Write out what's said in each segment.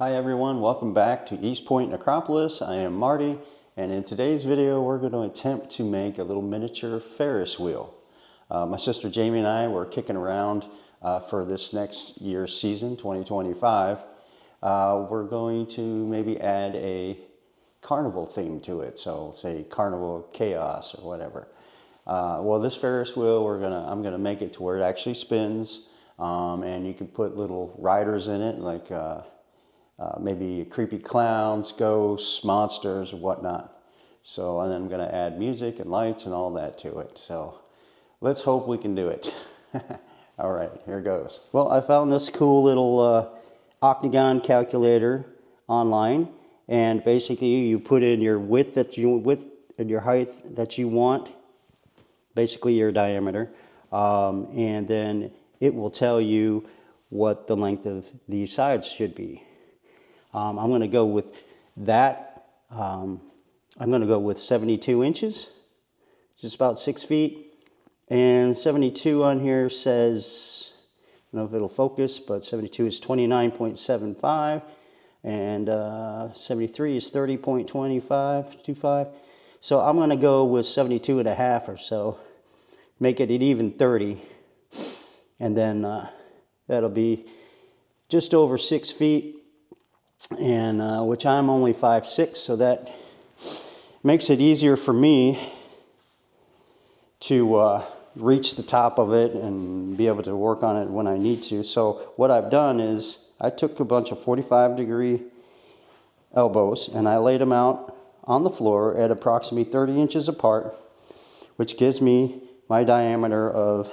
Hi everyone, welcome back to East Point Necropolis. I am Marty, and in today's video we're going to attempt to make a little miniature Ferris wheel. My sister Jamie and I were kicking around for this next year's season, 2025. We're going to maybe add a carnival theme to it, so say Carnival of Chaos or whatever. Well, this Ferris wheel, I'm gonna make it to where it actually spins, and you can put little riders in it, like maybe creepy clowns, ghosts, monsters, or whatnot. So, and then I'm going to add music and lights and all that to it. So, let's hope we can do it. All right, here goes. Well, I found this cool little octagon calculator online, and basically you put in your width and your height that you want, basically your diameter, and then it will tell you what the length of these sides should be. I'm going to go with that. I'm going to go with 72 inches, just about 6 feet. And 72 on here says, I don't know if it'll focus, but 72 is 29.75. And 73 is 30.25. So I'm going to go with 72 and a half or so. Make it an even 30. And then that'll be just over 6 feet. And which I'm only 5'6", so that makes it easier for me to reach the top of it and be able to work on it when I need to. So what I've done is I took a bunch of 45-degree elbows and I laid them out on the floor at approximately 30 inches apart, which gives me my diameter of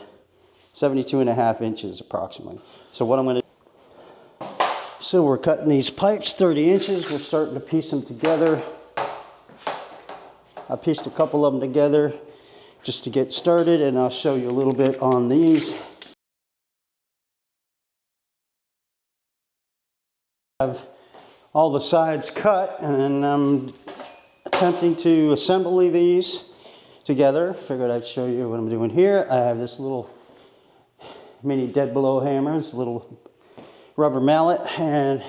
72 and a half inches approximately. So what I'm going to So we're cutting these pipes 30 inches. We're starting to piece them together. I pieced a couple of them together just to get started, and I'll show you a little bit on these. I have all the sides cut, and I'm attempting to assemble these together. Figured I'd show you what I'm doing here. I have this little mini dead blow hammer, this little rubber mallet, and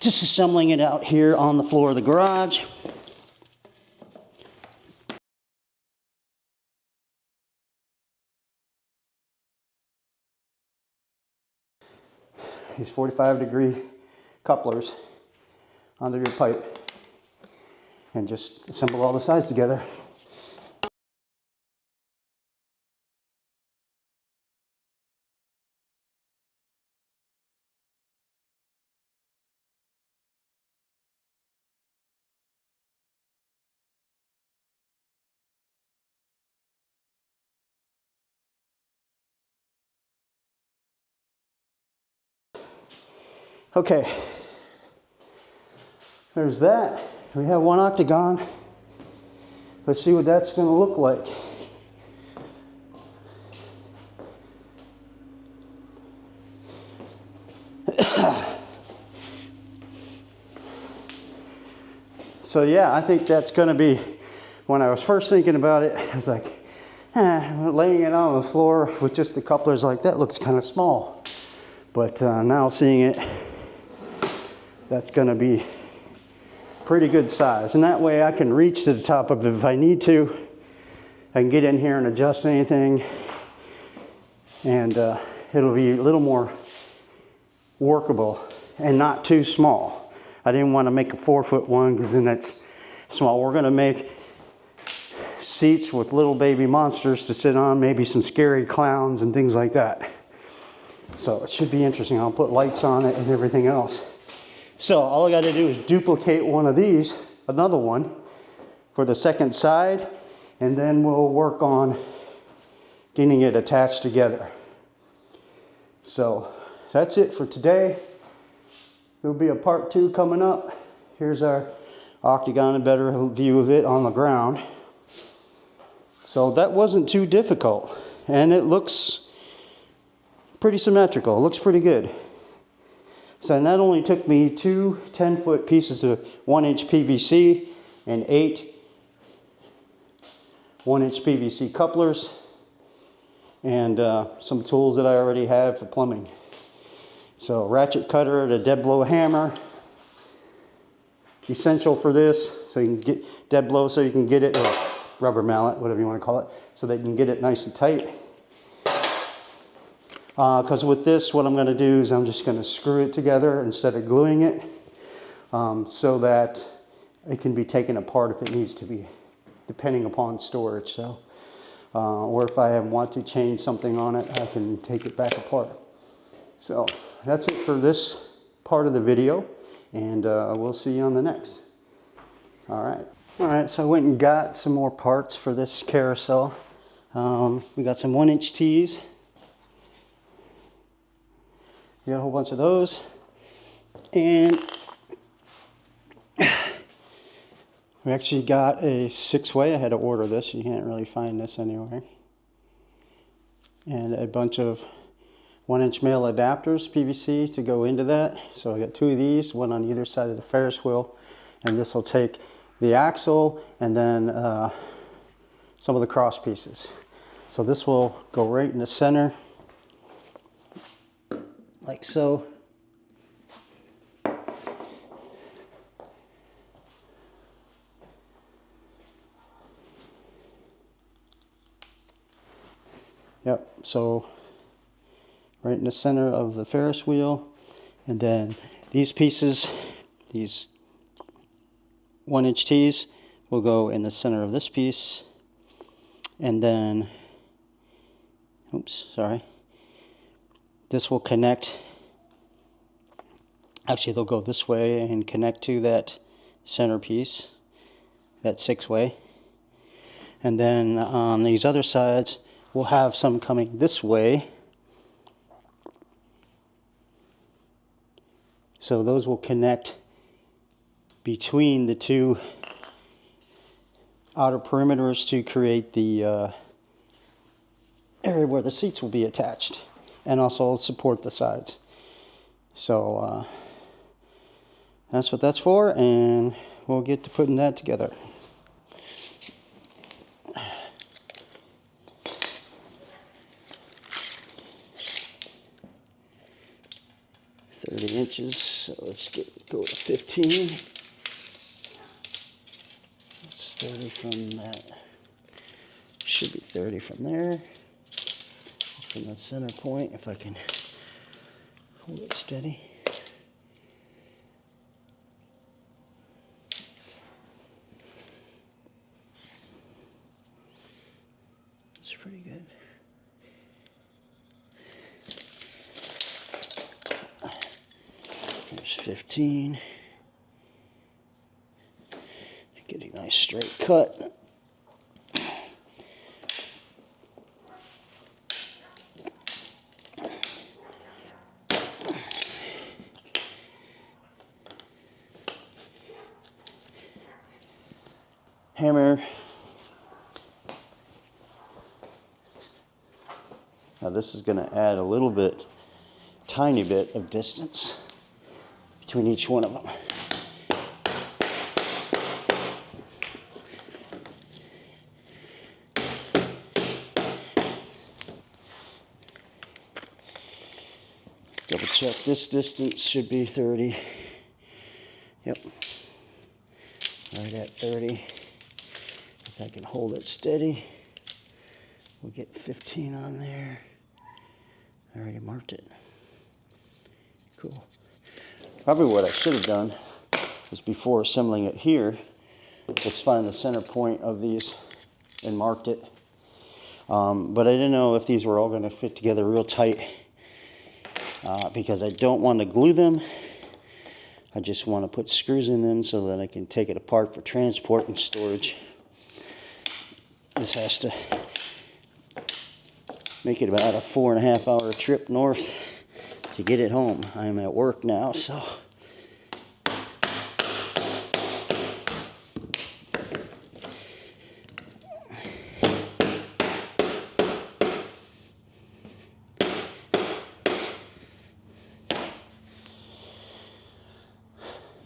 just assembling it out here on the floor of the garage. These 45-degree couplers onto your pipe and just assemble all the sides together. Okay, there's that. We have one octagon. Let's see what that's going to look like. So yeah, I think that's going to be, when I was first thinking about it, I was like, laying it on the floor with just the couplers like that looks kind of small. But now seeing it, that's going to be pretty good size. And that way I can reach to the top of it if I need to. I can get in here and adjust anything. And it'll be a little more workable and not too small. I didn't want to make a 4-foot one because then that's small. We're going to make seats with little baby monsters to sit on, maybe some scary clowns and things like that. So it should be interesting. I'll put lights on it and everything else. So all I got to do is duplicate one of these, another one, for the second side, and then we'll work on getting it attached together. So that's it for today. There'll be a part 2 coming up. Here's our octagon, a better view of it on the ground. So that wasn't too difficult, and it looks pretty symmetrical. It looks pretty good. So that only took me 2 10-foot pieces of 1-inch PVC and 8 1-inch PVC couplers and some tools that I already have for plumbing. So ratchet cutter, the dead blow hammer, essential for this, so you can get dead blow, so you can get it, or rubber mallet, whatever you want to call it, so that you can get it nice and tight. Because with this, what I'm going to do is I'm just going to screw it together instead of gluing it, so that it can be taken apart if it needs to be, depending upon storage. So, or if I want to change something on it, I can take it back apart. So that's it for this part of the video, and we'll see you on the next. All right, so I went and got some more parts for this carousel. We got some 1-inch tees. We got a whole bunch of those. And we actually got a 6-way. I had to order this. You can't really find this anywhere. And a bunch of 1-inch male adapters, PVC, to go into that. So I got 2 of these, one on either side of the Ferris wheel. And this will take the axle and then some of the cross pieces. So this will go right in the center, like so. Yep, so right in the center of the Ferris wheel. And then these pieces, these 1-inch tees, will go in the center of this piece. And then, oops, sorry. This will connect, actually they'll go this way and connect to that center piece, that 6-way. And then on these other sides, we'll have some coming this way. So those will connect between the 2 outer perimeters to create the area where the seats will be attached, and also support the sides. So that's what that's for, and we'll get to putting that together. Inches, so let's go to 15. That's 30 from that. Should be 30 from there. From that center point, if I can hold it steady. That's pretty good. There's 15. Get a nice straight cut. Hammer. Now this is going to add a little bit, tiny bit of distance between each one of them. Double check this distance, should be 30. Yep. Right at 30. If I can hold it steady, we'll get 15 on there. I already marked it. Cool. Probably what I should have done is, before assembling it here, is find the center point of these and marked it. But I didn't know if these were all going to fit together real tight, because I don't want to glue them. I just want to put screws in them so that I can take it apart for transport and storage. This has to make it about a 4.5 hour trip north to get it home. I'm at work now, so.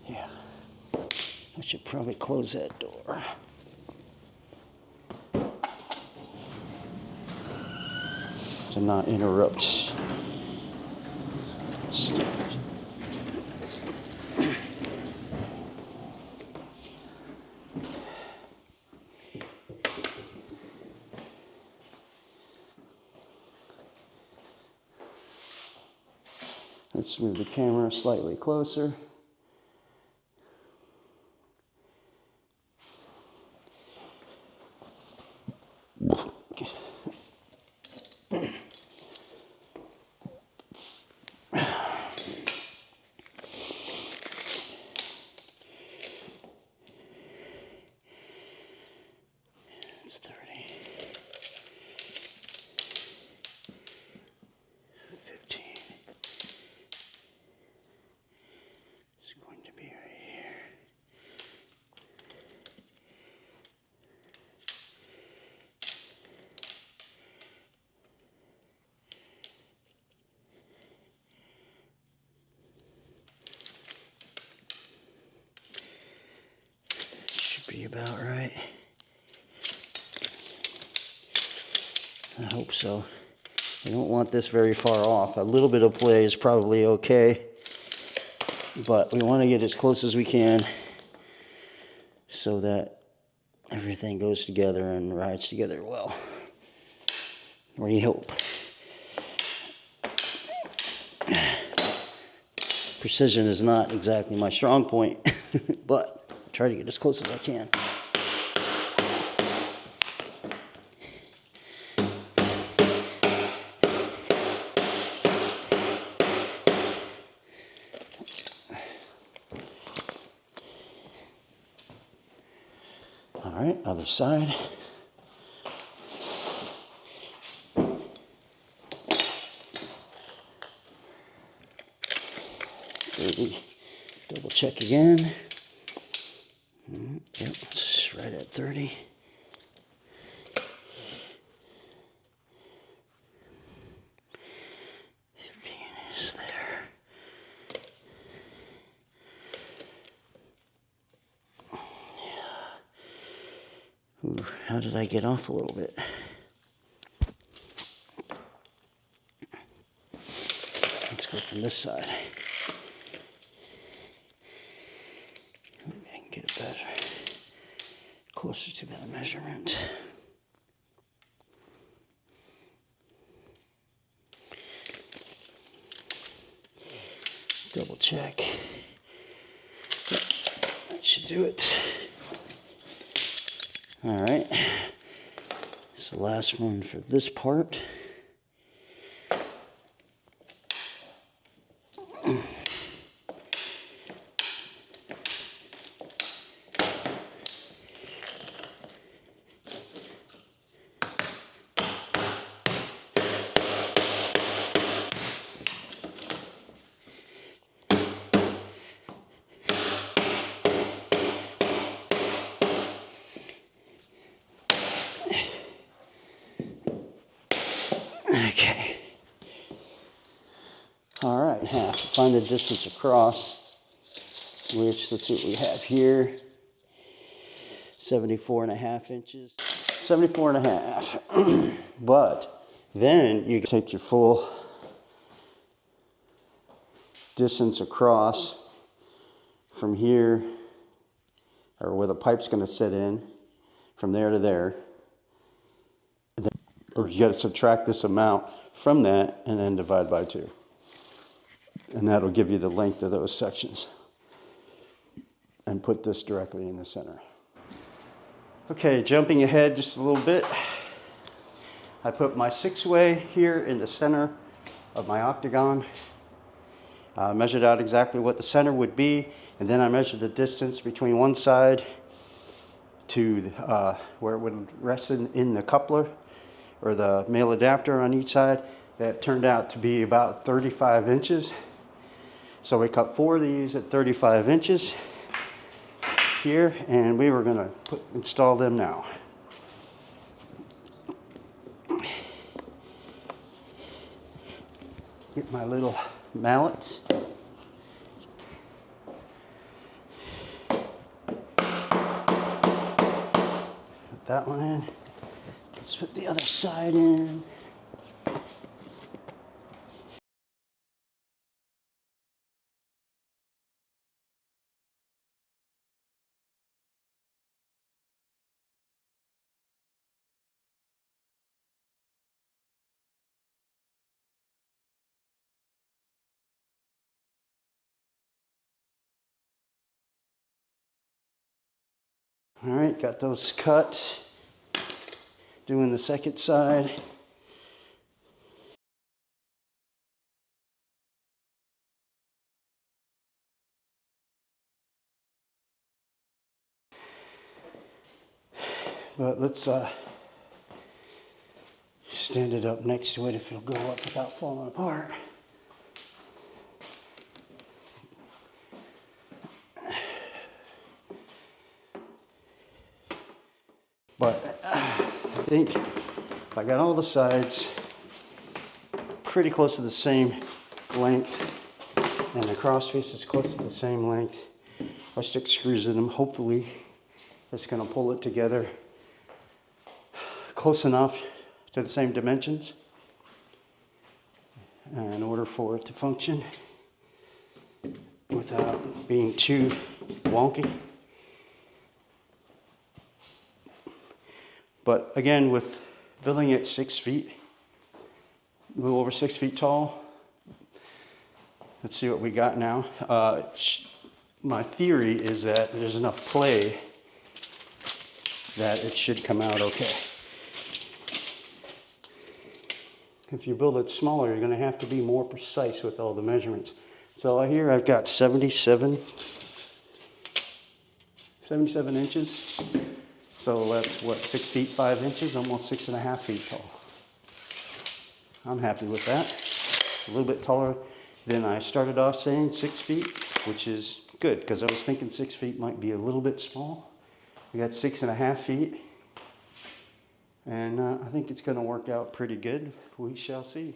Yeah, I should probably close that door. To not interrupt Stairs. Let's move the camera slightly closer. It's 30. 15. It's going to be right here. Should be about right. I hope so. I don't want this very far off. A little bit of play is probably okay, but we want to get as close as we can so that everything goes together and rides together well. We hope. Precision is not exactly my strong point, but I'll try to get as close as I can. All right, other side. Double check again. Yep, it's right at 30. Is there. Yeah. Ooh, how did I get off a little bit? Let's go from this side. Maybe I can get it better. Closer to that measurement. Double check. That should do it. All right. It's the last one for this part. Okay. All right, now find the distance across, which, let's see what we have here. 74.5 inches. 74.5. But then you take your full distance across from here, or where the pipe's going to sit in, from there to there. Or you got to subtract this amount from that and then divide by 2. And that'll give you the length of those sections. And put this directly in the center. Okay, jumping ahead just a little bit. I put my 6-way here in the center of my octagon. Measured out exactly what the center would be, and then I measured the distance between one side to where it would rest in the coupler, or the male adapter on each side. That turned out to be about 35 inches. So we cut 4 of these at 35 inches here, and we were gonna install them now. Get my little mallets. Put that one in. Let's put the other side in. All right, got those cut. Doing the second side. But let's stand it up next to it if it'll go up without falling apart. But I think I got all the sides pretty close to the same length, and the cross piece is close to the same length. I stick screws in them. Hopefully it's going to pull it together close enough to the same dimensions in order for it to function without being too wonky. But again, with building it 6 feet, a little over 6 feet tall, let's see what we got now. My theory is that there's enough play that it should come out okay. If you build it smaller, you're going to have to be more precise with all the measurements. So here I've got 77 inches. So that's what, 6 feet 5 inches, almost 6.5 feet tall. I'm happy with that. A little bit taller than I started off saying, 6 feet, which is good because I was thinking 6 feet might be a little bit small. We got 6.5 feet. And I think it's going to work out pretty good. We shall see.